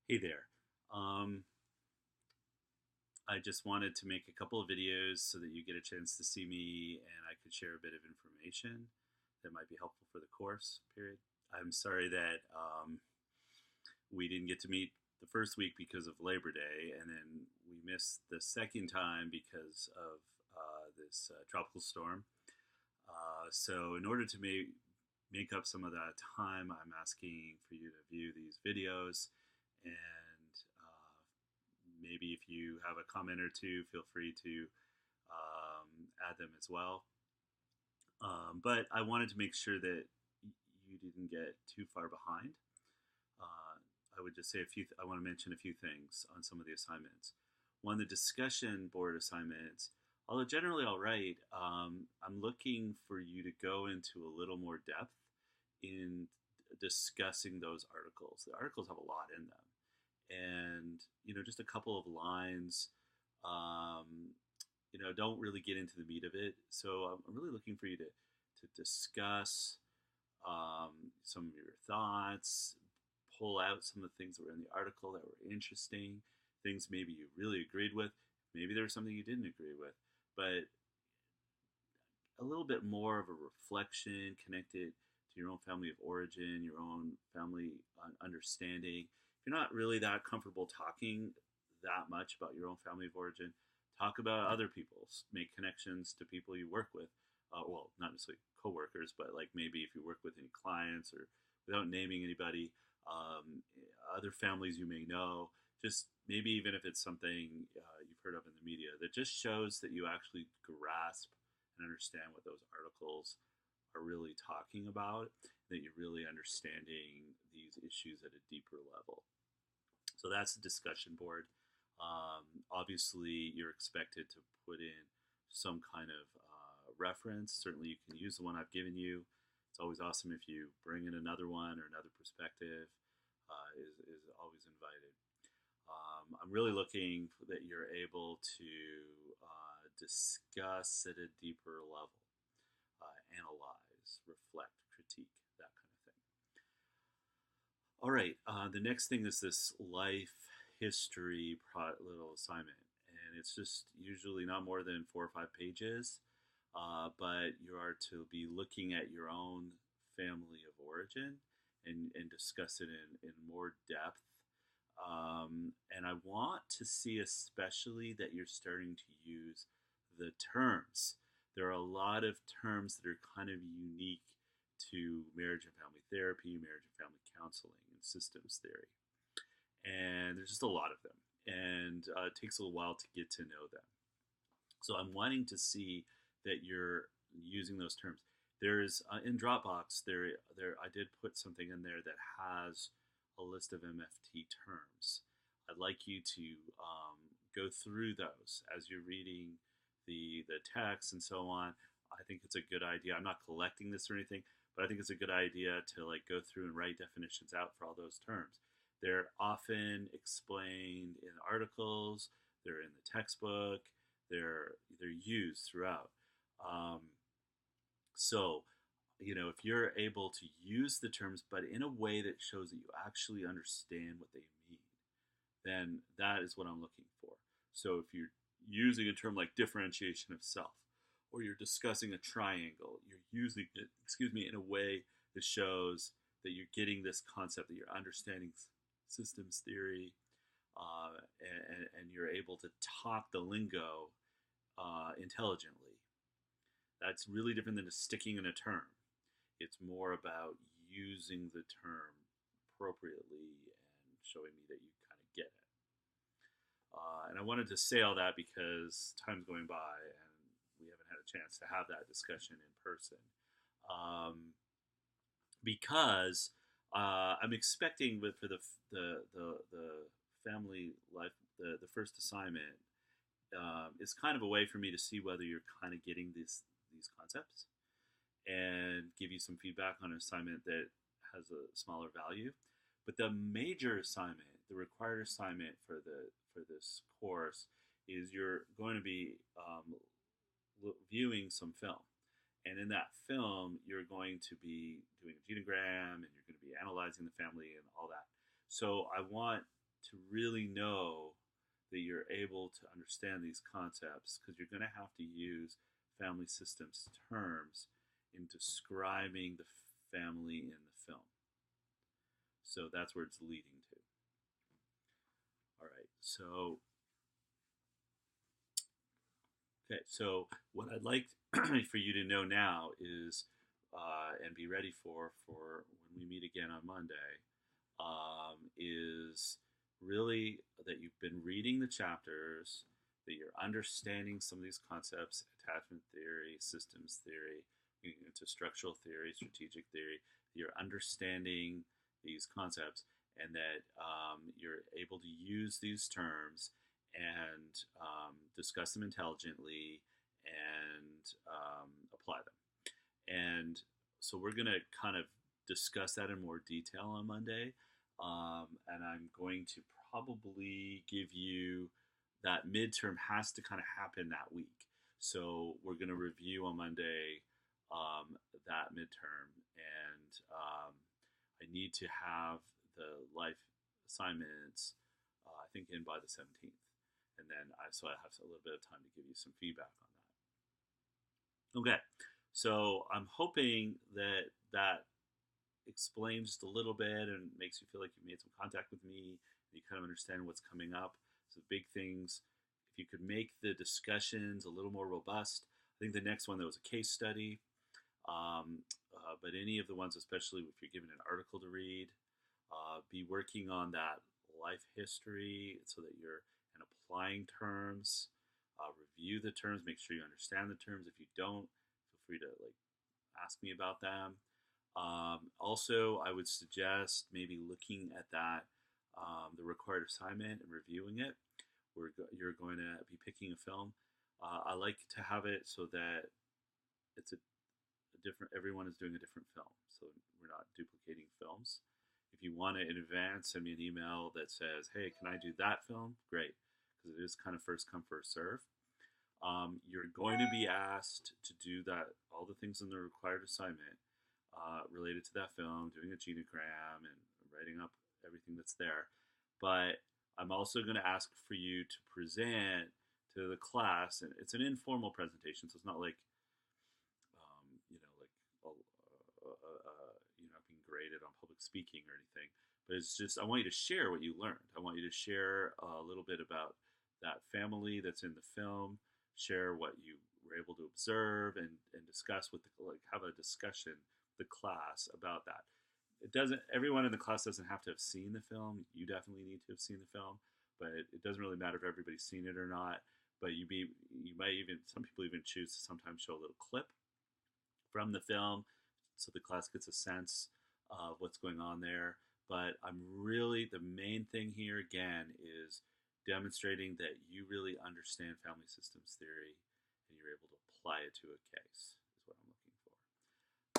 Hey there. Um, I just wanted to make a couple of videos so that you get a chance to see me and I could share a bit of information that might be helpful for the course period. I'm sorry that we didn't get to meet the first week because of Labor Day, and then we missed the second time because of this tropical storm. So, in order to make up some of that time, I'm asking for you to view these videos and maybe if you have a comment or two, feel free to add them as well. But I wanted to make sure that you didn't get too far behind. I would just say I want to mention a few things on some of the assignments. One, the discussion board assignments, although generally all right, I'm looking for you to go into a little more depth in discussing those articles. The articles have a lot in them, and just a couple of lines don't really get into the meat of it. So I'm really looking for you to discuss some of your thoughts, pull out some of the things that were in the article that were interesting, things maybe you really agreed with, maybe there was something you didn't agree with, but a little bit more of a reflection connected to your own family of origin, your own family understanding. If you're not really that comfortable talking that much about your own family of origin, talk about other people's, make connections to people you work with. Well, not necessarily coworkers, but like maybe if you work with any clients or without naming anybody, other families you may know. Just maybe even if it's something you've heard of in the media that just shows that you actually grasp and understand what those articles are really talking about, that you're really understanding these issues at a deeper level. So that's the discussion board. Obviously, you're expected to put in some kind of reference. Certainly, you can use the one I've given you. It's always awesome if you bring in another one or another perspective. Is always invited. I'm really looking that you're able to discuss at a deeper level, analyze, reflect, critique, that kind of thing. All right, the next thing is this life history little assignment, and it's just usually not more than 4 or 5 pages, but you are to be looking at your own family of origin and discuss it in more depth. And I want to see especially that you're starting to use the terms. There are a lot of terms that are kind of unique to marriage and family therapy, marriage and family counseling, and systems theory. And there's just a lot of them. And it takes a little while to get to know them. So I'm wanting to see that you're using those terms. There's in Dropbox I did put something in there that has a list of MFT terms. I'd like you to go through those as you're reading the text and so on. I think it's a good idea. I'm not collecting this or anything, but I think it's a good idea to like go through and write definitions out for all those terms. They're often explained in articles. They're in the textbook. They're used throughout. So, if you're able to use the terms, but in a way that shows that you actually understand what they mean, then that is what I'm looking for. So, if you're using a term like differentiation of self, or you're discussing a triangle, you're using it, in a way that shows that you're getting this concept, that you're understanding systems theory, and you're able to talk the lingo intelligently. That's really different than just sticking in a term. It's more about using the term appropriately and showing me that you kind of get it. And I wanted to say all that because time's going by and we haven't had a chance to have that discussion in person. Because I'm expecting for the family life, the first assignment is kind of a way for me to see whether you're kind of getting these concepts and give you some feedback on an assignment that has a smaller value. But the major assignment, the required assignment for this course, is you're going to be viewing some film. And in that film, you're going to be doing a genogram and you're going to be analyzing the family and all that. So I want to really know that you're able to understand these concepts, because you're going to have to use family systems terms in describing the family in the film. So that's where it's leading to. All right, so okay, so what I'd like for you to know now is, and be ready for when we meet again on Monday, is really that you've been reading the chapters, that you're understanding some of these concepts: attachment theory, systems theory, into structural theory, strategic theory. You're understanding these concepts, and that you're able to use these terms and discuss them intelligently and apply them. And so we're going to kind of discuss that in more detail on Monday. And I'm going to probably give you that midterm has to kind of happen that week. So we're going to review on Monday that midterm. And I need to have the life assignments, I think, in by the 17th. And then so I have a little bit of time to give you some feedback on that. Okay, so I'm hoping that that explains just a little bit and makes you feel like you made some contact with me, and you kind of understand what's coming up. So big things. If you could make the discussions a little more robust. I think the next one, there was a case study. But any of the ones, especially if you're given an article to read, be working on that life history so that you're and applying terms. Review the terms, make sure you understand the terms. If you don't, feel free to ask me about them. Also, I would suggest maybe looking at that, the required assignment, and reviewing it. You're going to be picking a film. I like to have it so that it's a different. Everyone is doing a different film, so we're not duplicating films. If you want it in advance, send me an email that says, "Hey, can I do that film?" Great, because it is kind of first come first serve. You're going to be asked to do that, all the things in the required assignment related to that film, doing a genogram and writing up everything that's there. But I'm also going to ask for you to present to the class, and it's an informal presentation, so it's not like you're not being graded on public speaking or anything. But it's just, I want you to share what you learned. I want you to share a little bit about that family that's in the film, share what you were able to observe, and discuss with have a discussion with the class about that. It doesn't, everyone in the class doesn't have to have seen the film. You definitely need to have seen the film, but it doesn't really matter if everybody's seen it or not. But you might even, some people even choose to sometimes show a little clip from the film so the class gets a sense of what's going on there. But I'm really, the main thing here again is demonstrating that you really understand family systems theory and you're able to apply it to a case is what I'm looking for.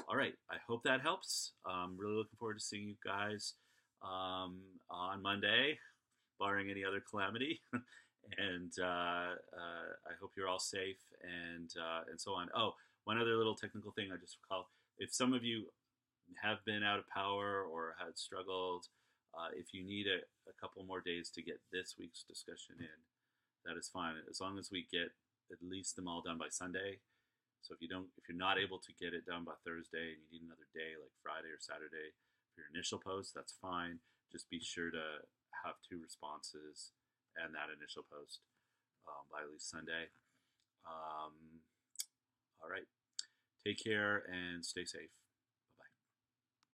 All right, I hope that helps. I'm really looking forward to seeing you guys on Monday, barring any other calamity. And I hope you're all safe and so on. Oh, one other little technical thing I just recalled. If some of you have been out of power or had struggled, if you need a couple more days to get this week's discussion in, that is fine, as long as we get at least them all done by Sunday. So if you're not able to get it done by Thursday and you need another day, like Friday or Saturday, for your initial post, that's fine. Just be sure to have 2 responses and that initial post by at least Sunday. All right. Take care and stay safe.